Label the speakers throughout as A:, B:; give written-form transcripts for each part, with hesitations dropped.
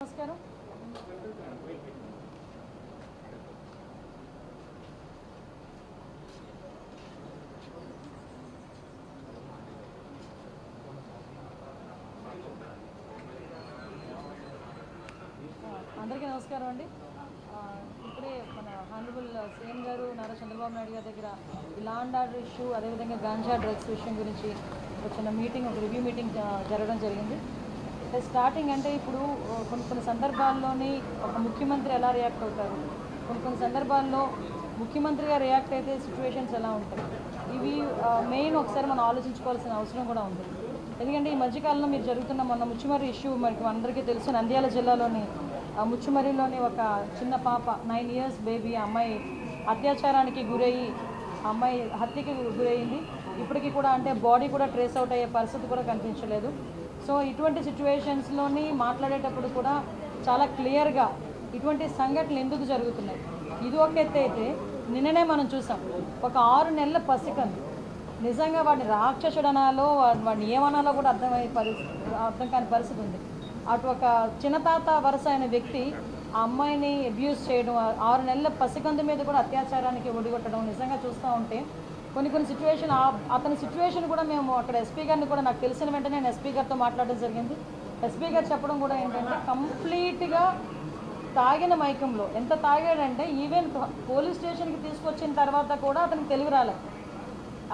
A: నమస్కారం. అందరికీ నమస్కారం అండి. ఇప్పుడే మన హానరబుల్ సీఎం గారు నారా చంద్రబాబు నాయుడు గారి దగ్గర ఈ లా అండ్ ఆర్డర్ ఇష్యూ, అదేవిధంగా గాంజా డ్రగ్స్ విషయం గురించి ఒక చిన్న మీటింగ్, ఒక రివ్యూ మీటింగ్ జరగడం జరిగింది. స్టార్టింగ్ అంటే ఇప్పుడు కొన్ని సందర్భాల్లోని ఒక ముఖ్యమంత్రి ఎలా రియాక్ట్ అవుతారు, కొన్ని సందర్భాల్లో ముఖ్యమంత్రిగా రియాక్ట్ అయితే సిచ్యువేషన్స్ ఎలా ఉంటాయి, ఇవి మెయిన్ ఒకసారి మనం ఆలోచించుకోవాల్సిన అవసరం కూడా ఉంది. ఎందుకంటే ఈ మధ్యకాలంలో మీరు జరుగుతున్న మొన్న ముచ్చుమర్రి ఇష్యూ మనకి అందరికీ తెలుసు. నంద్యాల జిల్లాలోని ముచ్చుమర్రిలోని ఒక చిన్న పాప 9 years బేబీ, అమ్మాయి అత్యాచారానికి గురయ్యి అమ్మాయి హత్యకి గురయ్యింది. ఇప్పటికీ కూడా అంటే బాడీ కూడా ట్రేస్ అవుట్ అయ్యే పరిస్థితి కూడా కనిపించలేదు. సో ఇటువంటి సిచ్యువేషన్స్లోని మాట్లాడేటప్పుడు కూడా చాలా క్లియర్గా ఇటువంటి సంఘటనలు ఎందుకు జరుగుతున్నాయి, ఇది ఒక ఎత్తు అయితే, నిన్ననే మనం చూసాం ఒక 6 నెలల పసికందు, నిజంగా వాడిని రాక్షసుడు అనాలో వాడిని ఏమనాలో కూడా అర్థం కాని పరిస్థితి ఉంది. అటు ఒక చిన్నతాత వరుస అయిన వ్యక్తి ఆ అమ్మాయిని అబ్యూస్ చేయడం, 6 నెలల పసికందు మీద కూడా అత్యాచారానికి ఒడిగొట్టడం, నిజంగా చూస్తూ ఉంటే కొన్ని సిచ్యువేషన్, అతని సిచ్యువేషన్ కూడా మేము అక్కడ ఎస్పీ గారిని కూడా నాకు తెలిసిన వెంటనే నేను ఎస్పీ గారితో మాట్లాడడం జరిగింది. ఎస్పీ గారు చెప్పడం కూడా ఏంటంటే కంప్లీట్గా తాగిన మైకంలో, ఎంత తాగాడంటే ఈవెన్ పోలీస్ స్టేషన్కి తీసుకొచ్చిన తర్వాత కూడా అతనికి తెలివి రాలేదు,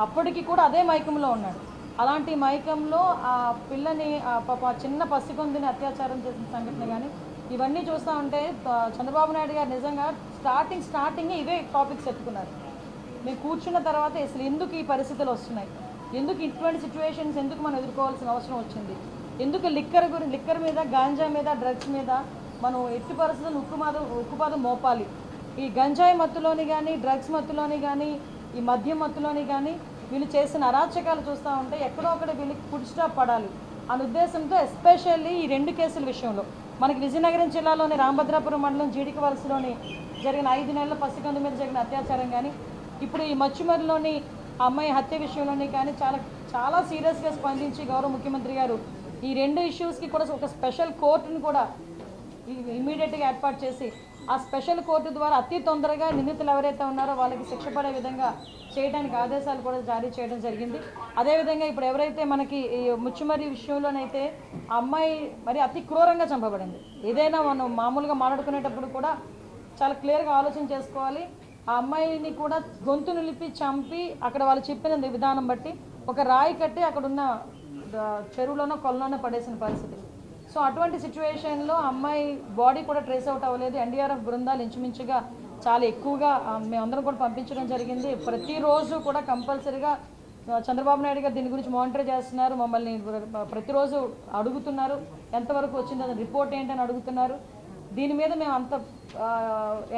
A: అప్పటికి కూడా అదే మైకంలో ఉన్నాడు. అలాంటి మైకంలో ఆ పిల్లని చిన్న పసికొందిని అత్యాచారం చేసిన సంఘటన కానీ ఇవన్నీ చూస్తూ ఉంటే చంద్రబాబు నాయుడు గారు నిజంగా స్టార్టింగ్ ఇవే టాపిక్స్ ఎత్తుకున్నారు. మేము కూర్చున్న తర్వాత అసలు ఎందుకు ఈ పరిస్థితులు వస్తున్నాయి, ఎందుకు ఇటువంటి సిచ్యువేషన్స్ ఎందుకు మనం ఎదుర్కోవాల్సిన అవసరం వచ్చింది, ఎందుకు లిక్కర్ మీద, గాంజా మీద, డ్రగ్స్ మీద మనం ఎట్టి పరిస్థితులు ఉక్కుపాదం మోపాలి. ఈ గంజాయి మత్తులోని కానీ, డ్రగ్స్ మత్తులోని కానీ, ఈ మద్యం మత్తులోని కానీ వీళ్ళు చేసిన అరాచకాలు చూస్తూ ఉంటే ఎక్కడో ఒకటి వీళ్ళకి ఫుడ్ స్టాప్ పడాలి అనే ఉద్దేశంతో ఎస్పెషల్లీ ఈ 2 కేసుల విషయంలో మనకి విజయనగరం జిల్లాలోని రామభద్రాపురం మండలం జీడిక వలసలోని జరిగిన 5 నెలల పసికందు మీద జరిగిన అత్యాచారం కానీ, ఇప్పుడు ఈ మచ్చుమరిలోని అమ్మాయి హత్య విషయంలోని కానీ చాలా సీరియస్గా స్పందించి గౌరవ ముఖ్యమంత్రి గారు ఈ 2 ఇష్యూస్కి కూడా ఒక స్పెషల్ కోర్టును కూడా ఇమీడియట్గా ఏర్పాటు చేసి ఆ స్పెషల్ కోర్టు ద్వారా అతి తొందరగా నిందితులు ఎవరైతే ఉన్నారో వాళ్ళకి శిక్ష పడే విధంగా చేయడానికి ఆదేశాలు కూడా జారీ చేయడం జరిగింది. అదేవిధంగా ఇప్పుడు ఎవరైతే మనకి ఈ ముచ్చుమర్రి విషయంలోనైతే ఆ అమ్మాయి మరి అతి క్రూరంగా చంపబడింది. ఏదైనా మనం మామూలుగా మాట్లాడుకునేటప్పుడు కూడా చాలా క్లియర్గా ఆలోచన చేసుకోవాలి. ఆ అమ్మాయిని కూడా గొంతు నిలిపి చంపి అక్కడ వాళ్ళు చెప్పిన విధానం బట్టి ఒక రాయి కట్టి అక్కడున్న చెరువులోనో కొలలోనో పడేసిన పరిస్థితి. సో అటువంటి సిచ్యువేషన్లో అమ్మాయి బాడీ కూడా ట్రేస్ అవుట్ అవ్వలేదు. ఎన్డీఆర్ఎఫ్ బృందాలు ఇంచుమించుగా చాలా ఎక్కువగా మేమందరం కూడా పంపించడం జరిగింది. ప్రతిరోజు కూడా కంపల్సరీగా చంద్రబాబు నాయుడు గారు దీని గురించి మానిటర్ చేస్తున్నారు. మమ్మల్ని ప్రతిరోజు అడుగుతున్నారు ఎంతవరకు వచ్చిందో రిపోర్ట్ ఏంటని అడుగుతున్నారు. దీని మీద మేము అంత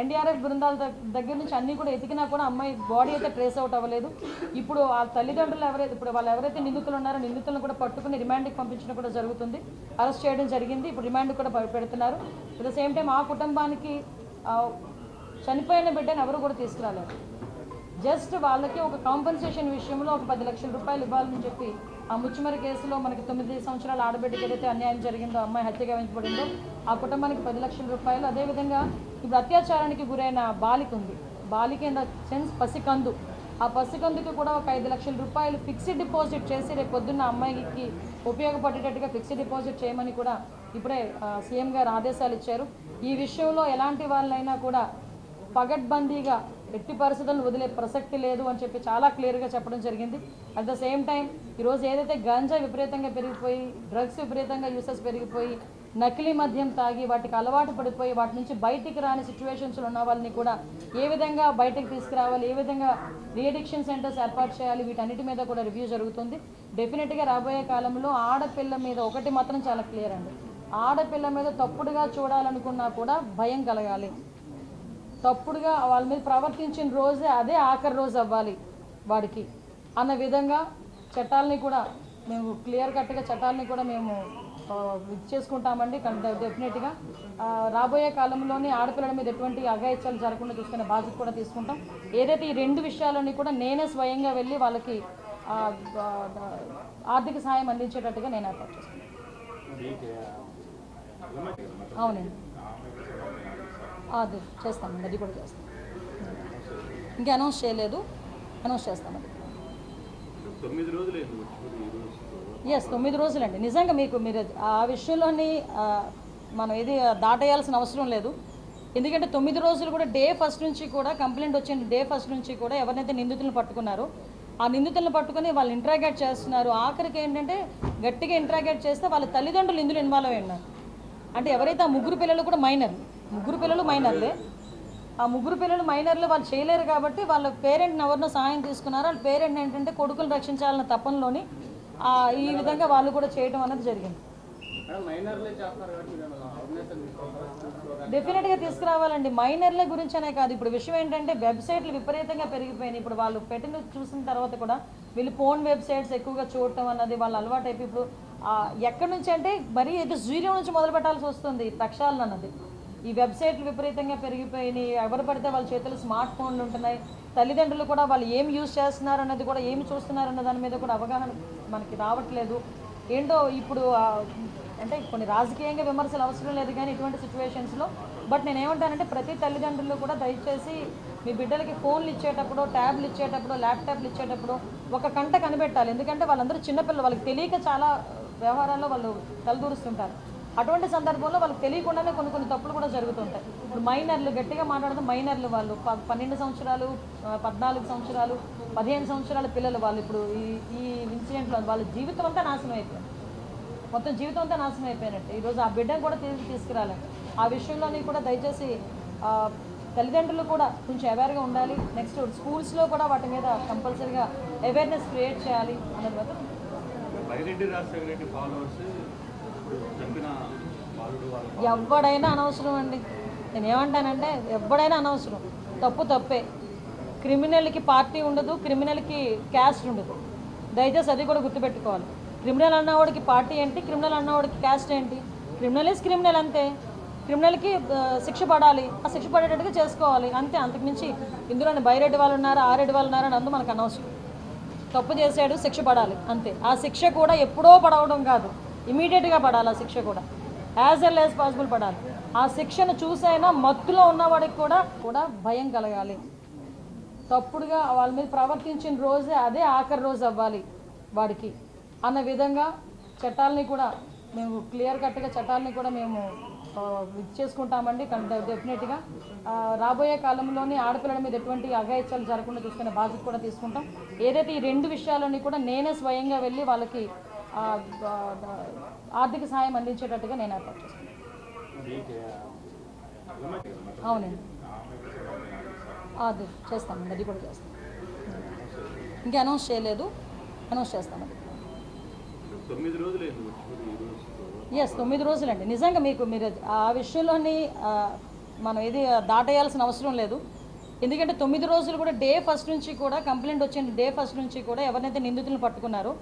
A: ఎన్డీఆర్ఎఫ్ బృందాల దగ్గర నుంచి అన్నీ కూడా ఎతికినా కూడా అమ్మాయి బాడీ అయితే ట్రేస్ అవుట్ అవ్వలేదు. ఇప్పుడు ఆ తల్లిదండ్రులు ఎవరైతే నిందితులు ఉన్నారో నిందితులను కూడా పట్టుకుని రిమాండ్కి పంపించడం కూడా జరుగుతుంది. అరెస్ట్ చేయడం జరిగింది. ఇప్పుడు రిమాండ్ కూడా పెడుతున్నారు. అట్ ద సేమ్ టైం ఆ కుటుంబానికి చనిపోయిన బిడ్డను ఎవరు కూడా తీసుకురాలేదు. జస్ట్ వాళ్ళకి ఒక కాంపెన్సేషన్ విషయంలో ఒక 10 లక్షల రూపాయలు ఇవ్వాలని చెప్పి ఆ ముచ్చుమరి కేసులో మనకి 9 సంవత్సరాల ఆడబిడ్డకి ఏదైతే అన్యాయం జరిగిందో, అమ్మాయి హత్యగా వెంచబడిందో ఆ కుటుంబానికి 10 లక్షల రూపాయలు. అదేవిధంగా ఇప్పుడు అత్యాచారానికి గురైన బాలిక ఉంది, బాలిక ఇన్ ద సెన్స్ పసికందు, ఆ పసికందుకి కూడా ఒక 5 లక్షల రూపాయలు ఫిక్స్డ్ డిపాజిట్ చేసి రేపు పొద్దున్న అమ్మాయికి ఉపయోగపడేటట్టుగా ఫిక్స్డ్ డిపాజిట్ చేయమని కూడా ఇప్పుడే సీఎం గారు ఆదేశాలు ఇచ్చారు. ఈ విషయంలో ఎలాంటి వాళ్ళైనా కూడా పగడ్బందీగా ఎట్టి పరిస్థితులను వదిలే ప్రసక్తి లేదు అని చెప్పి చాలా క్లియర్గా చెప్పడం జరిగింది. అట్ ద సేమ్ టైం ఈరోజు ఏదైతే గంజా విపరీతంగా పెరిగిపోయి, డ్రగ్స్ విపరీతంగా యూసెస్ పెరిగిపోయి, నకిలీ మద్యం తాగి వాటికి అలవాటు పడిపోయి వాటి నుంచి బయటికి రాని సిచ్యువేషన్స్లో ఉన్న వాళ్ళని కూడా ఏ విధంగా బయటకు తీసుకురావాలి, ఏ విధంగా రీఅడిక్షన్ సెంటర్స్ ఏర్పాటు చేయాలి, వీటన్నిటి మీద కూడా రివ్యూ జరుగుతుంది. డెఫినెట్గా రాబోయే కాలంలో ఆడపిల్ల మీద ఒకటి మాత్రం చాలా క్లియర్ అండి, ఆడపిల్ల మీద తప్పుడుగా చూడాలనుకున్నా కూడా భయం కలగాలి. తప్పుడుగా వాళ్ళ మీద ప్రవర్తించిన రోజే అదే ఆఖరి రోజు అవ్వాలి వాడికి అన్న విధంగా చట్టాలని కూడా మేము క్లియర్ కట్గా చట్టాలని కూడా మేము చేసుకుంటామండి. డెఫినెట్గా రాబోయే కాలంలోనే ఆడపిల్లల మీద ఎటువంటి అఘాయిత్యాలు జరగకుండా చూసుకునే బాధ్యత కూడా తీసుకుంటాం. ఏదైతే ఈ 2 విషయాలని కూడా నేనే స్వయంగా వెళ్ళి వాళ్ళకి ఆర్థిక సహాయం అందించేటట్టుగా నేను ఏర్పాటు చేసుకుంటాను. అవునండి, అది చేస్తామండి, అది కూడా చేస్తాం. ఇంకా అనౌన్స్ చేయలేదు, అనౌన్స్ చేస్తాం. అది 9 రోజులండి. నిజంగా మీరు ఆ విషయంలోని మనం ఇది దాటేయాల్సిన అవసరం లేదు. ఎందుకంటే 9 రోజులు కూడా డే ఫస్ట్ నుంచి కూడా కంప్లైంట్ వచ్చిన డే ఫస్ట్ నుంచి కూడా ఎవరైతే నిందితులను పట్టుకున్నారో ఆ నిందితులను పట్టుకుని వాళ్ళు ఇంట్రాగేట్ చేస్తున్నారు. ఆఖరికి ఏంటంటే గట్టిగా ఇంట్రాగేట్ చేస్తే వాళ్ళ తల్లిదండ్రులు ఇందులో ఇన్వాల్వ్ అయి ఉన్నారు. అంటే ఎవరైతే ఆ ముగ్గురు పిల్లలు కూడా ముగ్గురు పిల్లలు మైనర్లే. ఆ ముగ్గురు పిల్లలు మైనర్లు, వాళ్ళు చేయలేరు కాబట్టి వాళ్ళ పేరెంట్ని ఎవరినో సహాయం తీసుకున్నారు. వాళ్ళ పేరెంట్ని ఏంటంటే కొడుకులు రక్షించాలన్న తపనలోని ఈ విధంగా వాళ్ళు కూడా చేయడం అనేది జరిగింది. డెఫినెట్గా తీసుకురావాలండి. మైనర్ల గురించనే కాదు, ఇప్పుడు విషయం ఏంటంటే వెబ్సైట్లు విపరీతంగా పెరిగిపోయినాయి. ఇప్పుడు వాళ్ళు పెట్టిన చూసిన తర్వాత కూడా వీళ్ళు ఫోన్ వెబ్సైట్స్ ఎక్కువగా చూడటం అన్నది వాళ్ళ అలవాటు అయిపోయి ఇప్పుడు ఎక్కడి నుంచి అంటే మరీ ఇది జీరో నుంచి మొదలు పెట్టాల్సి వస్తుంది ప్రక్షాళన అన్నది. ఈ వెబ్సైట్లు విపరీతంగా పెరిగిపోయినాయి. ఎవరు పడితే వాళ్ళ చేతులు స్మార్ట్ ఫోన్లు ఉంటున్నాయి. తల్లిదండ్రులు కూడా వాళ్ళు ఏం యూజ్ చేస్తున్నారు అన్నది కూడా, ఏమి చూస్తున్నారు అన్న దాని మీద కూడా అవగాహన మనకి రావట్లేదు. ఏంటో ఇప్పుడు అంటే కొన్ని రాజకీయంగా విమర్శలు అవసరం లేదు కానీ ఇటువంటి సిచ్యువేషన్స్లో బట్ నేనేమంటానంటే ప్రతి తల్లిదండ్రులు కూడా దయచేసి మీ బిడ్డలకి ఫోన్లు ఇచ్చేటప్పుడు, ట్యాబ్లు ఇచ్చేటప్పుడు, ల్యాప్టాప్లు ఇచ్చేటప్పుడు ఒక కంట కనిపెట్టాలి. ఎందుకంటే వాళ్ళందరూ చిన్నపిల్లలు, వాళ్ళకి తెలియక చాలా వ్యవహారాల్లో వాళ్ళు తలదూరుస్తుంటారు. అటువంటి సందర్భంలో వాళ్ళకి తెలియకుండానే కొన్ని తప్పులు కూడా జరుగుతుంటాయి. ఇప్పుడు మైనర్లు, గట్టిగా మాట్లాడుతూ మైనర్లు, వాళ్ళు 12 సంవత్సరాలు, 14 సంవత్సరాలు, 15 సంవత్సరాల పిల్లలు వాళ్ళు ఇప్పుడు ఈ ఇన్సిడెంట్లో వాళ్ళ జీవితం అంతా నాశనం అయిపోయింది. మొత్తం జీవితం అంతా నాశనం అయిపోయినట్టు. ఈరోజు ఆ బిడ్డను కూడా తీసుకురాలి. ఆ విషయంలోని కూడా దయచేసి తల్లిదండ్రులు కూడా కొంచెం అవేర్గా ఉండాలి. నెక్స్ట్ స్కూల్స్లో కూడా వాటి మీద కంపల్సరీగా అవేర్నెస్ క్రియేట్ చేయాలి అన్నది మాత్రం. ఎవడైనా అనవసరం అండి. నేను ఏమంటానంటే ఎవడైనా అనవసరం, తప్పు తప్పే. క్రిమినల్కి పార్టీ ఉండదు, క్రిమినల్కి క్యాస్ట్ ఉండదు. దయచేసి అది కూడా గుర్తుపెట్టుకోవాలి. క్రిమినల్ అన్నవాడికి పార్టీ ఏంటి, క్రిమినల్ అన్నవాడికి క్యాస్ట్ ఏంటి? క్రిమినల్ ఈజ్ క్రిమినల్ అంతే. క్రిమినల్కి శిక్ష పడాలి, ఆ శిక్ష పడేటట్టుగా చేసుకోవాలి అంతే. అంతకుమించి ఇందులోని బైరెడ్డి వాళ్ళు ఉన్నారు, ఆరెడ్డి వాళ్ళు ఉన్నారు అని అందు మనకు అనవసరం. తప్పు చేశాడు, శిక్ష పడాలి అంతే. ఆ శిక్ష కూడా ఎప్పుడో పడవడం కాదు, ఇమీడియట్గా పడాలి. ఆ శిక్ష కూడా యాజ్ ఎల్ యాజ్ పాసిబుల్ పడాలి. ఆ శిక్షను చూసైనా మత్తులో ఉన్నవాడికి కూడా భయం కలగాలి. తప్పుడుగా వాళ్ళ మీద ప్రవర్తించిన రోజే అదే ఆఖరి రోజు అవ్వాలి వాడికి అన్న విధంగా చట్టాలని కూడా మేము క్లియర్ కట్గా చట్టాలని కూడా మేము చేసుకుంటామండి. డెఫినెట్గా రాబోయే కాలంలోని ఆడపిల్లల మీద ఎటువంటి అఘాయిత్యాలు జరగకుండా చూసుకునే బాధ్యత కూడా తీసుకుంటాం. ఏదైతే ఈ 2 విషయాలని కూడా నేనే స్వయంగా వెళ్ళి వాళ్ళకి ఆర్థిక సహాయం అందించేటట్టుగా నేను ఏర్పాటు చేస్తాను. అవునండి, అది చేస్తామండి, అది కూడా చేస్తాం. ఇంకా అనౌన్స్ చేయలేదు, అనౌన్స్ చేస్తామండి. 9 రోజులండి. నిజంగా మీరు ఆ విషయంలోని మనం ఇది దాటేయాల్సిన అవసరం లేదు. ఎందుకంటే 9 రోజులు కూడా డే ఫస్ట్ నుంచి కూడా కంప్లైంట్ వచ్చిన డే ఫస్ట్ నుంచి కూడా ఎవరైతే నిందితులను పట్టుకున్నారో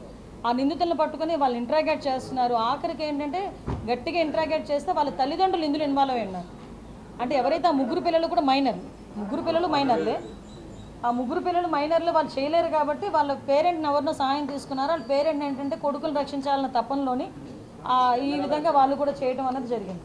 A: ఆ నిందితులను పట్టుకుని వాళ్ళు ఇంట్రాగేట్ చేస్తున్నారు. ఆఖరికి ఏంటంటే గట్టిగా ఇంట్రాగేట్ చేస్తే వాళ్ళ తల్లిదండ్రులు ఇందులో ఇన్వాల్వ్ అయి ఉన్నారు. అంటే ఎవరైతే ఆ ముగ్గురు పిల్లలు కూడా ముగ్గురు పిల్లలు మైనర్లే. ఆ ముగ్గురు పిల్లలు మైనర్లు, వాళ్ళు చేయలేరు కాబట్టి వాళ్ళ పేరెంట్ని ఎవరినో సహాయం తీసుకున్నారు. వాళ్ళ పేరెంట్ని ఏంటంటే కొడుకులు రక్షించాలన్న తపనలోని ఈ విధంగా వాళ్ళు కూడా చేయడం అనేది జరిగింది.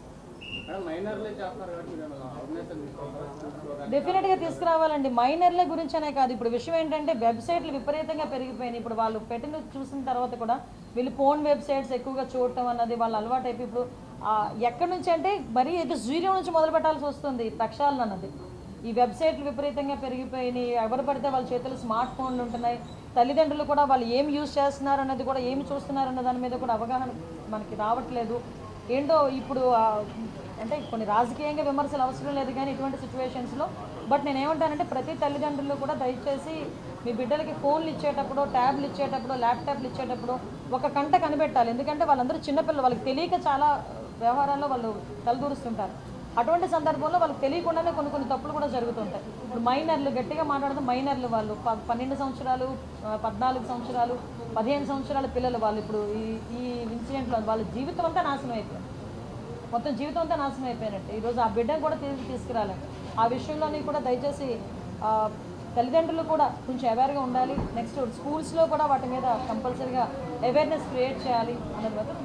A: డెఫినెట్గా తీసుకురావాలండి. మైనర్ల గురించనే కాదు, ఇప్పుడు విషయం ఏంటంటే వెబ్సైట్లు విపరీతంగా పెరిగిపోయినాయి. ఇప్పుడు వాళ్ళు పెట్టిన చూసిన తర్వాత కూడా వీళ్ళు ఫోన్ వెబ్సైట్స్ ఎక్కువగా చూడటం అన్నది వాళ్ళ అలవాటు అయిపోయి ఇప్పుడు ఎక్కడి నుంచి అంటే మరీ ఇది జీరో నుంచి మొదలు పెట్టాల్సి వస్తుంది ప్రక్షాళన అన్నది. ఈ వెబ్సైట్లు విపరీతంగా పెరిగిపోయినాయి. ఎవరు పడితే వాళ్ళ చేతులు స్మార్ట్ ఫోన్లు ఉంటున్నాయి. తల్లిదండ్రులు కూడా వాళ్ళు ఏం యూజ్ చేస్తున్నారు అన్నది కూడా, ఏమి చూస్తున్నారు అన్న దాని మీద కూడా అవగాహన మనకి రావట్లేదు. ఏంటో ఇప్పుడు అంటే కొన్ని రాజకీయంగా విమర్శలు అవసరం లేదు కానీ ఇటువంటి సిచ్యువేషన్స్లో బట్ నేనేమంటానంటే ప్రతి తల్లిదండ్రులు కూడా దయచేసి మీ బిడ్డలకి ఫోన్లు ఇచ్చేటప్పుడు, ట్యాబ్లు ఇచ్చేటప్పుడు, ల్యాప్టాప్లు ఇచ్చేటప్పుడు ఒక కంట కనిపెట్టాలి. ఎందుకంటే వాళ్ళందరూ చిన్నపిల్లలు, వాళ్ళకి తెలియక చాలా వ్యవహారాల్లో వాళ్ళు తలదూరుస్తుంటారు. అటువంటి సందర్భంలో వాళ్ళకి తెలియకుండానే కొన్ని తప్పులు కూడా జరుగుతుంటాయి. ఇప్పుడు మైనర్లు, గట్టిగా మాట్లాడుతూ మైనర్లు, వాళ్ళు 12 సంవత్సరాలు, 14 సంవత్సరాలు, 15 సంవత్సరాల పిల్లలు వాళ్ళు ఇప్పుడు ఈ ఇన్సిడెంట్లో వాళ్ళ జీవితం అంతా నాశనం అయిపోయింది. మొత్తం జీవితం అంతా నాశనం అయిపోయినట్టు. ఈరోజు ఆ బిడ్డను కూడా తీసుకురాలి. ఆ విషయంలోని కూడా దయచేసి తల్లిదండ్రులు కూడా కొంచెం అవేర్గా ఉండాలి. నెక్స్ట్ స్కూల్స్లో కూడా వాటి మీద కంపల్సరీగా అవేర్నెస్ క్రియేట్ చేయాలి అన్నది మాత్రం.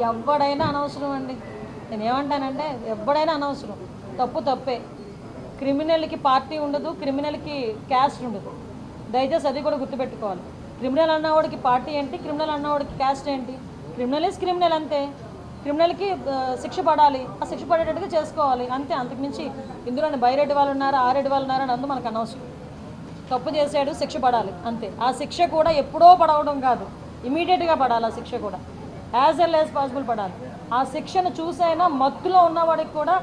A: ఎవడైనా అనవసరం అండి. నేను ఏమంటానంటే ఎవడైనా అనవసరం, తప్పు తప్పే. క్రిమినల్కి పార్టీ ఉండదు, క్రిమినల్కి క్యాస్ట్ ఉండదు. దయచేసి అది కూడా గుర్తుపెట్టుకోవాలి. క్రిమినల్ అన్నవాడికి పార్టీ ఏంటి, క్రిమినల్ అన్నవాడికి క్యాస్ట్ ఏంటి? క్రిమినల్ ఈజ్ క్రిమినల్ అంతే. క్రిమినల్కి శిక్ష పడాలి, ఆ శిక్ష పడేటట్టుగా చేసుకోవాలి అంతే. అంతకుమించి ఇందులోని బైరెడ్డి వాళ్ళు ఉన్నారు, ఆరెడ్డి వాళ్ళు ఉన్నారు అని అందు మనకు అనవసరం. తప్పు చేశాడు, శిక్ష పడాలి అంతే. ఆ శిక్ష కూడా ఎప్పుడో పడవడం కాదు, ఇమీడియట్గా పడాలి. ఆ శిక్ష కూడా యాజ్ ఎల్ యాజ్ పాసిబుల్ పడాలి. ఆ శిక్షను చూసైనా మత్తులో ఉన్నవాడికి కూడా